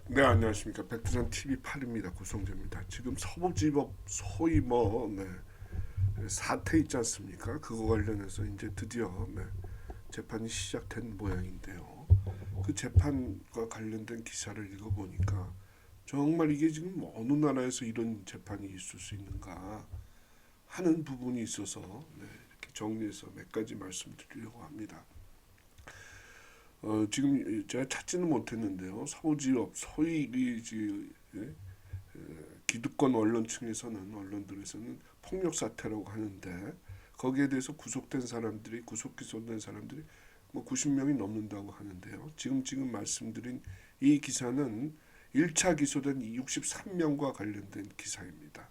네, 안녕하십니까. 백두산 TV8입니다. 구성재입니다. 지금 서부지법 소위 사태 있지 않습니까? 그거 관련해서 이제 드디어 재판이 시작된 모양인데요. 그 재판과 관련된 기사를 읽어보니까 정말 이게 지금 어느 나라에서 이런 재판이 있을 수 있는가 하는 부분이 있어서 이렇게 정리해서 몇 가지 말씀드리려고 합니다. 지금 제가 찾지는 못했는데요. 서부지법 소위 기득권 언론층에서는 언론들에서는 폭력 사태라고 하는데 거기에 대해서 구속된 사람들이 구속 기소된 사람들이 뭐 90명이 넘는다고 하는데요. 지금 말씀드린 이 기사는 1차 기소된 63명과 관련된 기사입니다.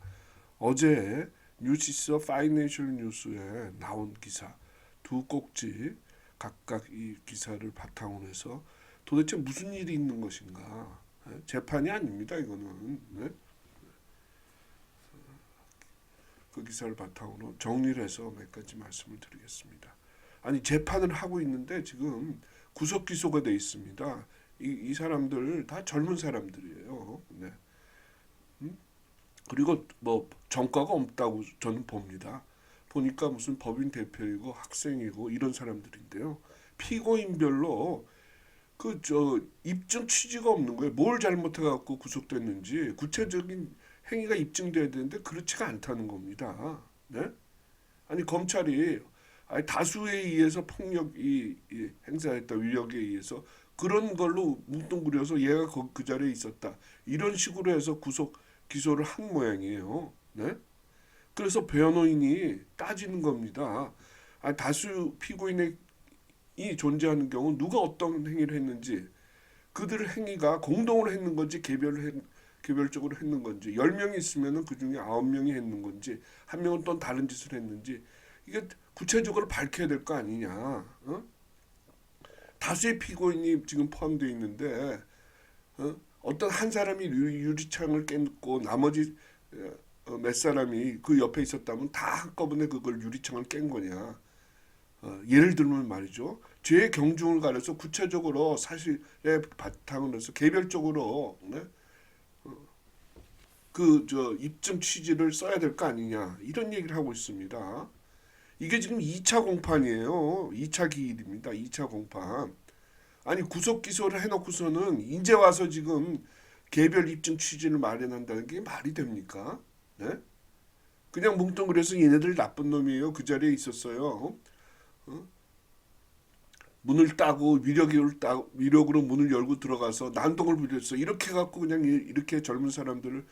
어제 뉴시스 파이낸셜 뉴스에 나온 기사 두 꼭지 각각 이 기사를 바탕으로 해서 도대체 무슨 일이 있는 것인가. 재판이 아닙니다. 이거는. 네? 그 기사를 바탕으로 정리를 해서 몇 가지 말씀을 드리겠습니다. 아니 재판을 하고 있는데 지금 구속 기소가 돼 있습니다. 이 사람들 다 젊은 사람들이에요. 네. 그리고 뭐 전과가 없다고 저는 봅니다. 보니까 무슨 법인 대표이고 학생이고 이런 사람들인데요. 피고인별로 그 저 입증 취지가 없는 거예요. 뭘 잘못해갖고 구속됐는지 구체적인 행위가 입증돼야 되는데 그렇지가 않다는 겁니다. 네? 아니 검찰이 아니 다수에 의해서 폭력이 행사했다 위력에 의해서 그런 걸로 뭉뚱그려서 얘가 그 자리에 있었다 이런 식으로 해서 구속 기소를 한 모양이에요. 네? 그래서 변호인이 따지는 겁니다. 아, 다수 피고인이 존재하는 경우 누가 어떤 행위를 했는지 그들의 행위가 공동으로 했는 건지 개별적으로 했는 건지 10명이 있으면 그 중에 9명이 했는 건지 한 명은 또 다른 짓을 했는지 이게 구체적으로 밝혀야 될 거 아니냐. 어? 다수의 피고인이 지금 포함되어 있는데 어떤 한 사람이 유리창을 깼고 나머지 몇 사람이 그 옆에 있었다면 다 한꺼번에 그걸 유리창을 깬 거냐. 예를 들면 말이죠. 죄의 경중을 가려서 구체적으로 사실에 바탕을 해서 개별적으로 네? 그 입증 취지를 써야 될 거 아니냐. 이런 얘기를 하고 있습니다. 이게 지금 2차 공판이에요. 2차 기일입니다. 2차 공판. 아니 구속 기소를 해놓고서는 이제 와서 지금 개별 입증 취지를 마련한다는 게 말이 됩니까? 네? 그냥 뭉뚱그려서 얘네들 나쁜 놈이에요. 그 자리에 있었어요. 어? 문을 따고 위력으로 문을 열고 들어가서 난동을 부렸어. 이렇게 갖고 그냥 이렇게 젊은 사람들을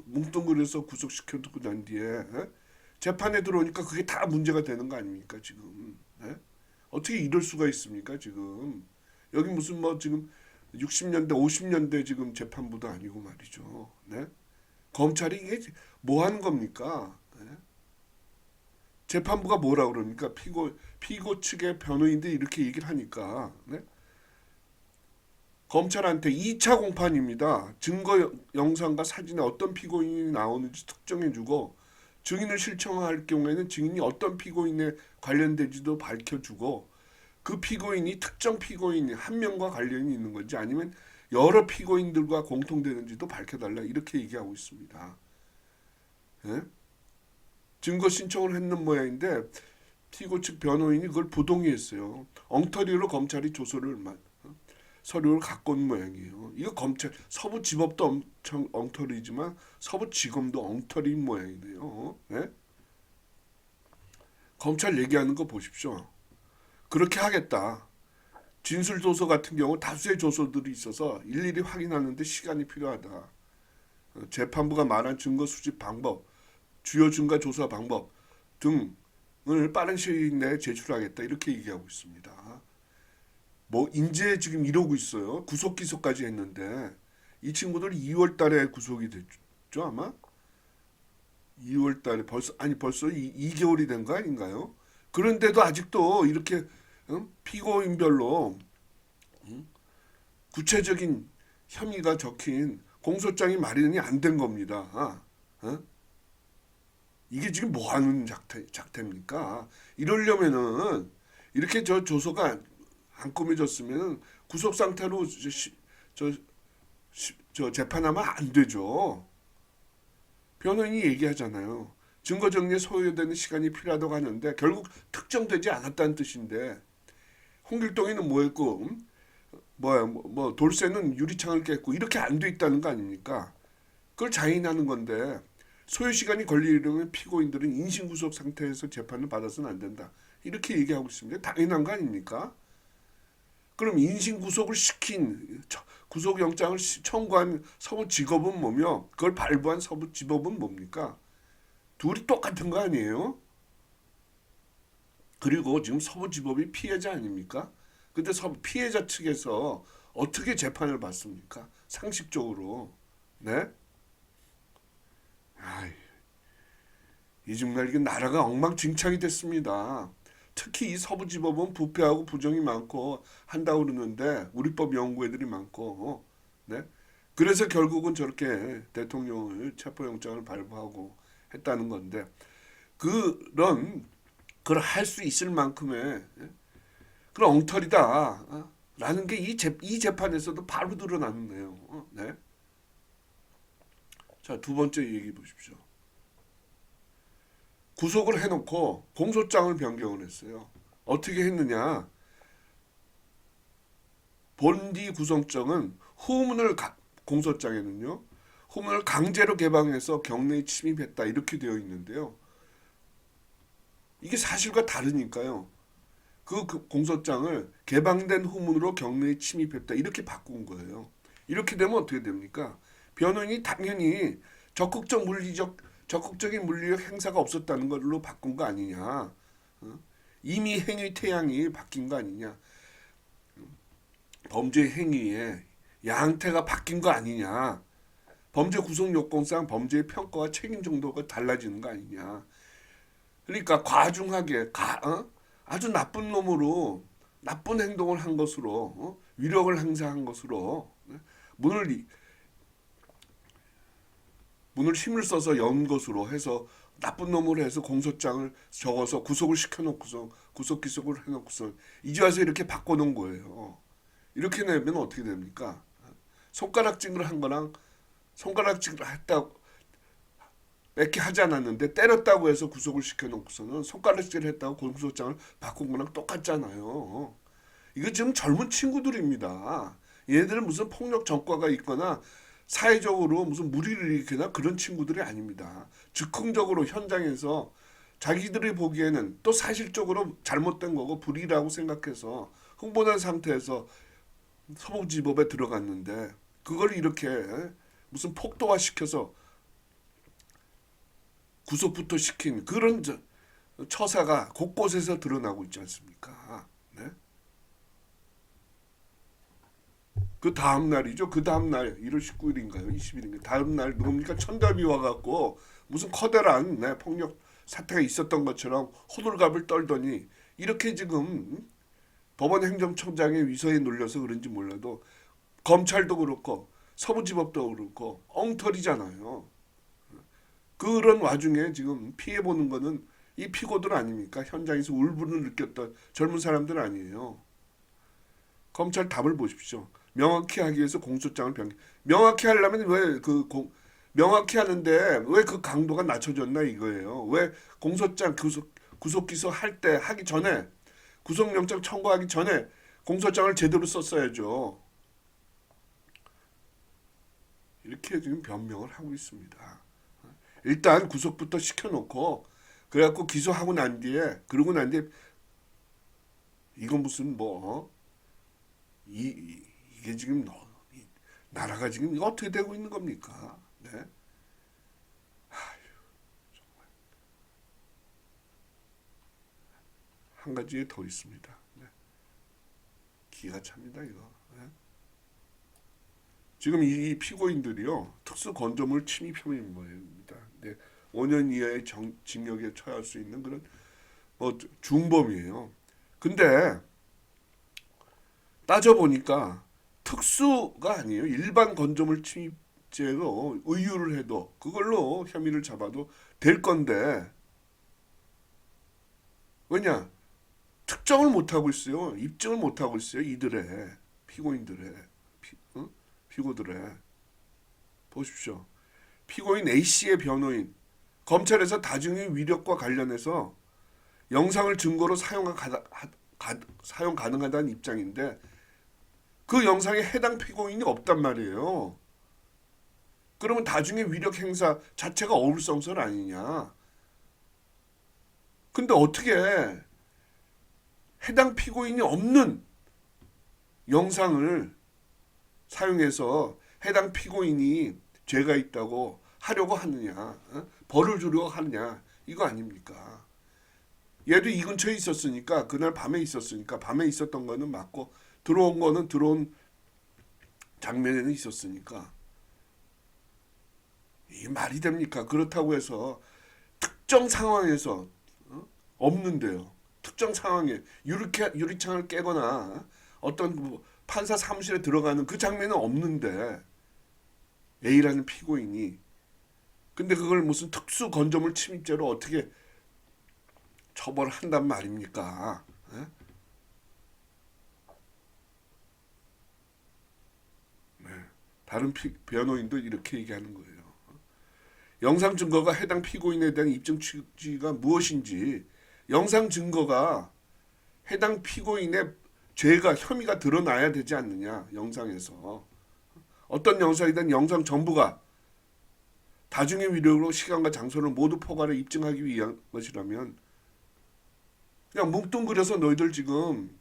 뭉뚱그려서 구속시켜 두고 난 뒤에 재판에 들어오니까 그게 다 문제가 되는 거 아닙니까 지금? 에? 어떻게 이럴 수가 있습니까 지금? 여기 무슨 뭐 지금 60년대 50년대 지금 재판부도 아니고 말이죠. 네? 검찰이 이게 뭐 하는 겁니까? 네? 재판부가 뭐라 그럽니까? 피고 측의 변호인들이 이렇게 얘기를 하니까 네? 검찰한테 2차 공판입니다. 증거 영상과 사진에 어떤 피고인이 나오는지 특정해주고 증인을 실청할 경우에는 증인이 어떤 피고인에 관련된지도 밝혀주고 그 피고인이 특정 피고인 한 명과 관련이 있는 건지 아니면 여러 피고인들과 공통되는지도 밝혀달라 이렇게 얘기하고 있습니다. 예? 증거 신청을 했는 모양인데 피고 측 변호인이 그걸 부동의했어요. 엉터리로 검찰이 서류를 갖고 온 모양이에요. 이거 검찰 서부지법도 엄청 엉터리지만 서부지검도 엉터리인 모양이네요. 네? 검찰 얘기하는 거 보십시오. 그렇게 하겠다. 진술 조서 같은 경우 다수의 조서들이 있어서 일일이 확인하는데 시간이 필요하다. 재판부가 말한 증거 수집 방법, 주요 증거 조사 방법 등을 빠른 시일 내에 제출하겠다 이렇게 얘기하고 있습니다. 뭐 인제 지금 이러고 있어요. 구속 기소까지 했는데 이 친구들 2월 달에 구속이 됐죠 아마? 2월 달에 벌써 2개월이 된 거 아닌가요? 그런데도 아직도 이렇게 피고인별로 구체적인 혐의가 적힌 공소장이 마련이 안 된 겁니다. 어? 이게 지금 뭐 하는 작태입니까? 이러려면은 이렇게 저 조서가 안 꾸며졌으면 구속 상태로 재판하면 안 되죠. 변호인이 얘기하잖아요. 증거 정리에 소요되는 시간이 필요하다고 하는데 결국 특정되지 않았다는 뜻인데 홍길동이는 뭐 했고 돌쇠는 유리창을 깼고 이렇게 안 돼 있다는 거 아닙니까? 그걸 자인하는 건데 소요 시간이 걸리려면 피고인들은 인신구속 상태에서 재판을 받아서는 안 된다. 이렇게 얘기하고 있습니다. 당연한 거 아닙니까? 그럼 인신구속을 시킨 구속영장을 청구한 서부지법은 뭐며 그걸 발부한 서부지법은 뭡니까? 둘이 똑같은 거 아니에요? 그리고 지금 서부지법이 피해자 아닙니까? 근데 피해자 측에서 어떻게 재판을 받습니까? 상식적으로. 네? 아이, 이 정말 이게 나라가 엉망진창이 됐습니다. 특히 이 서부지법은 부패하고 부정이 많고 한다고 그러는데 우리법 연구 애들이 많고 네? 그래서 결국은 저렇게 대통령을 체포영장을 발부하고 했다는 건데 그런 그걸 할 수 있을 만큼의 그런 엉터리다 라는 게 이 재판에서도 바로 드러났네요. 네? 자, 두 번째 얘기 보십시오. 구속을 해놓고 공소장을 변경을 했어요. 어떻게 했느냐? 본디 구속장은 공소장에는요. 후문을 강제로 개방해서 경내에 침입했다 이렇게 되어 있는데요. 이게 사실과 다르니까요. 그 공소장을 개방된 후문으로 경내에 침입했다 이렇게 바꾼 거예요. 이렇게 되면 어떻게 됩니까? 변호인이 당연히 적극적인 물리적 행사가 없었다는 걸로 바꾼 거 아니냐. 이미 행위 태양이 바뀐 거 아니냐. 범죄 행위의 양태가 바뀐 거 아니냐. 범죄 구속 요건상 범죄의 평가와 책임 정도가 달라지는 거 아니냐. 그러니까 과중하게 아주 나쁜 놈으로 나쁜 행동을 한 것으로 위력을 행사한 것으로 문을 힘을 써서 연 것으로 해서 나쁜 놈으로 해서 공소장을 적어서 구속을 시켜놓고서 구속 기소를 해놓고서 이제 와서 이렇게 바꿔놓은 거예요. 이렇게 내면 어떻게 됩니까? 손가락질을 한 거랑 손가락질을 했다고 몇 개 하지 않았는데 때렸다고 해서 구속을 시켜놓고서는 손가락질을 했다고 공소장을 바꾼 거랑 똑같잖아요. 이거 지금 젊은 친구들입니다. 얘들은 무슨 폭력 전과가 있거나 사회적으로 무슨 무리를 일으키나 그런 친구들이 아닙니다. 즉흥적으로 현장에서 자기들이 보기에는 또 사실적으로 잘못된 거고 불의라고 생각해서 흥분한 상태에서 서부지법에 들어갔는데 그걸 이렇게 무슨 폭도화 시켜서 구속부터 시킨 그런 처사가 곳곳에서 드러나고 있지 않습니까? 네? 그 다음 날이죠. 그 다음 날 1월 19일인가요? 20일인가요? 다음 날 누굽니까? 천달비 와갖고 무슨 커다란 폭력 사태가 있었던 것처럼 호들갑을 떨더니 이렇게 지금 법원 행정청장의 위서에 눌려서 그런지 몰라도 검찰도 그렇고 서부지법도 그렇고 엉터리잖아요. 그런 와중에 지금 피해 보는 거는 이 피고들 아닙니까? 현장에서 울분을 느꼈던 젊은 사람들 아니에요. 검찰 답을 보십시오. 명확히 하기 위해서 공소장을 명확히 하려면 명확히 하는데 왜 그 강도가 낮춰졌나 이거예요. 왜 공소장 구속 기소 하기 전에 구속영장 청구하기 전에 공소장을 제대로 썼어야죠. 이렇게 지금 변명을 하고 있습니다. 일단 구속부터 시켜놓고 그래갖고 기소하고 난 뒤에 그러고 난 뒤에 이건 무슨 이게 지금 나라가 지금 이거 어떻게 되고 있는 겁니까? 네? 한 가지 더 있습니다. 네. 기가 찹니다 이거. 네? 지금 이 피고인들이요 특수 건조물 침입 혐의입니다. 네. 5년 이하의 징역에 처할 수 있는 그런 중범이에요. 근데 따져 보니까 특수가 아니에요. 일반 건조물 침입죄로 의유를 해도 그걸로 혐의를 잡아도 될 건데 왜냐 특정을 못 하고 있어요. 입증을 못 하고 있어요. 이들의 피고인들의 피고들의 보십시오. 피고인 A씨의 변호인 검찰에서 다중의 위력과 관련해서 영상을 증거로 사용 가능하다는 입장인데 그 영상에 해당 피고인이 없단 말이에요. 그러면 다중의 위력 행사 자체가 어불성설 아니냐. 근데 어떻게 해당 피고인이 없는 영상을 사용해서 해당 피고인이 죄가 있다고 하려고 하느냐, 벌을 주려고 하느냐, 이거 아닙니까? 얘도 이 근처에 있었으니까, 그날 밤에 있었으니까, 밤에 있었던 거는 맞고, 들어온 거는 들어온 장면에는 있었으니까, 이게 말이 됩니까? 그렇다고 해서 특정 상황에서 없는데요. 특정 상황에 유리창을 깨거나 어떤 뭐 판사 사무실에 들어가는 그 장면은 없는데 A라는 피고인이 근데 그걸 무슨 특수 건조물 침입죄로 어떻게 처벌을 한단 말입니까? 예? 네. 다른 변호인도 이렇게 얘기하는 거예요. 영상 증거가 해당 피고인에 대한 입증 취지가 무엇인지 영상 증거가 해당 피고인의 죄가 혐의가 드러나야 되지 않느냐 영상에서 어떤 영상이든 영상 전부가 다중의 위력으로 시간과 장소를 모두 포괄해 입증하기 위한 것이라면 그냥 뭉뚱그려서 너희들 지금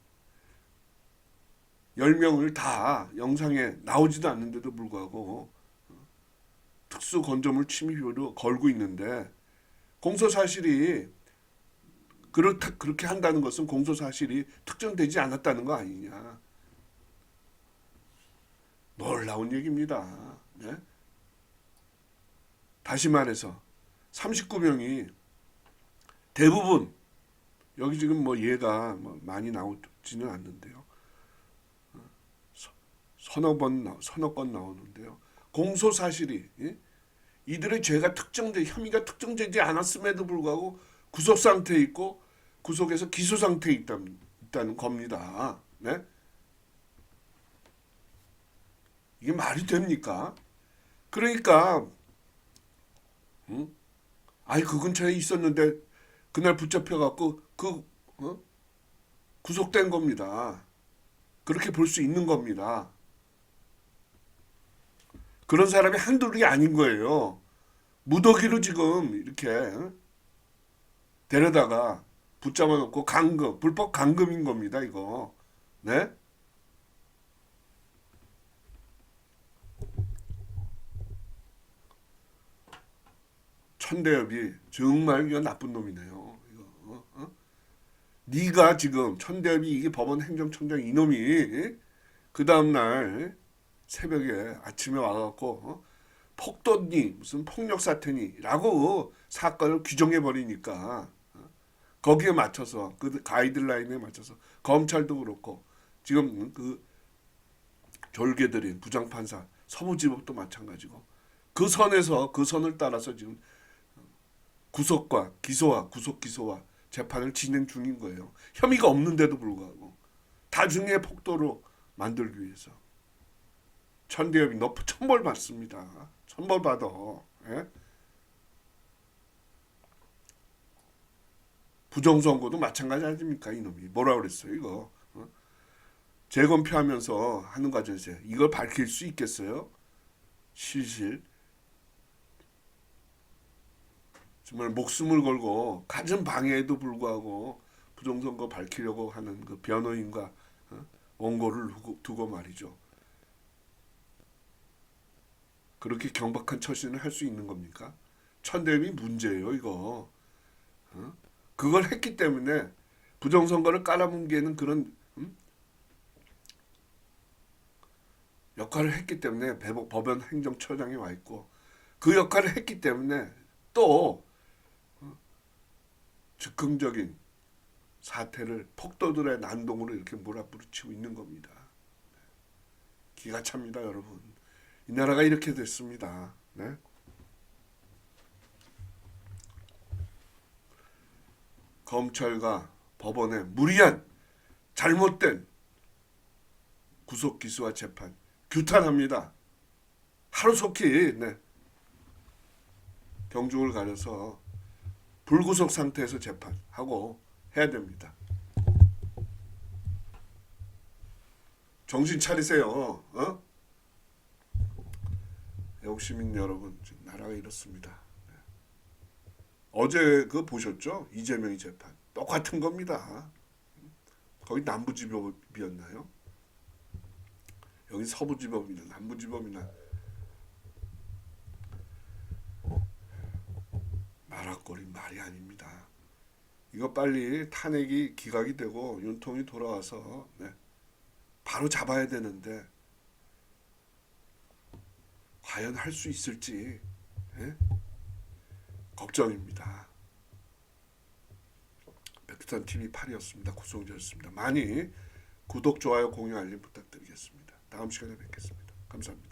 10명을 다 영상에 나오지도 않는데도 불구하고 특수 건조물 침입으로 걸고 있는데 공소 사실이 그렇게 한다는 것은 공소 사실이 특정되지 않았다는 거 아니냐. 놀라운 얘기입니다. 네? 다시 말해서 39명이 대부분 여기 지금 뭐 얘가 뭐 많이 나오지는 않는데요. 서너 건 나오는데요. 공소 사실이 이들의 죄가 혐의가 특정되지 않았음에도 불구하고 구속 상태에 있고 구속에서 기소 상태에 있다는 겁니다. 네? 이게 말이 됩니까? 그러니까 아이 그 근처에 있었는데 그날 붙잡혀갖고 구속된 겁니다. 그렇게 볼 수 있는 겁니다. 그런 사람이 한둘이 아닌 거예요. 무더기로 지금 이렇게 데려다가 붙잡아 놓고 불법 감금인 겁니다, 이거. 네? 천대엽이 정말 이거 나쁜 놈이네요. 이거, 네가 지금 천대엽이 이게 법원 행정청장 이놈이 그 다음날 새벽에 아침에 와갖고 폭도니 무슨 폭력 사태니라고 사건을 규정해 버리니까 거기에 맞춰서 그 가이드라인에 맞춰서 검찰도 그렇고 지금 그 졸개들인 부장판사 서부지법도 마찬가지고 그 선을 따라서 지금 구속과 기소와 구속 기소와 재판을 진행 중인 거예요. 혐의가 없는데도 불구하고 다중의 폭도로 만들기 위해서 천대엽이 너 천벌 받습니다. 천벌 받아. 예? 부정선거도 마찬가지 아닙니까 이놈이 뭐라 그랬어요 이거 재검표하면서 하는 과정에서 이걸 밝힐 수 있겠어요? 실실 정말 목숨을 걸고 갖은 방해에도 불구하고 부정선거 밝히려고 하는 그 변호인과 원고를 두고 말이죠. 그렇게 경박한 처신을 할 수 있는 겁니까? 천대엽이 문제예요 이거. 그걸 했기 때문에 부정선거를 깔아뭉개는 그런 역할을 했기 때문에 법원 행정처장에 와 있고 그 역할을 했기 때문에 또 즉흥적인 사태를 폭도들의 난동으로 이렇게 몰아붙이고 있는 겁니다. 기가 찹니다 여러분. 이 나라가 이렇게 됐습니다. 네? 검찰과 법원의 무리한 잘못된 구속 기소와 재판 규탄합니다. 하루속히 네, 경중을 가려서 불구속 상태에서 재판하고 해야 됩니다. 정신 차리세요. 애국 시민 여러분, 지금 나라가 이렇습니다. 어제 그 보셨죠? 이재명이 재판 똑같은 겁니다. 거기 남부지법이었나요? 여기 서부지법이나 남부지법이나 말악거리 말이 아닙니다. 이거 빨리 탄핵이 기각이 되고 윤통이 돌아와서 네, 바로 잡아야 되는데 과연 할 수 있을지 네? 걱정입니다. 백두산 TV 8이었습니다. 구성재였습니다. 많이 구독, 좋아요, 공유, 알림 부탁드리겠습니다. 다음 시간에 뵙겠습니다. 감사합니다.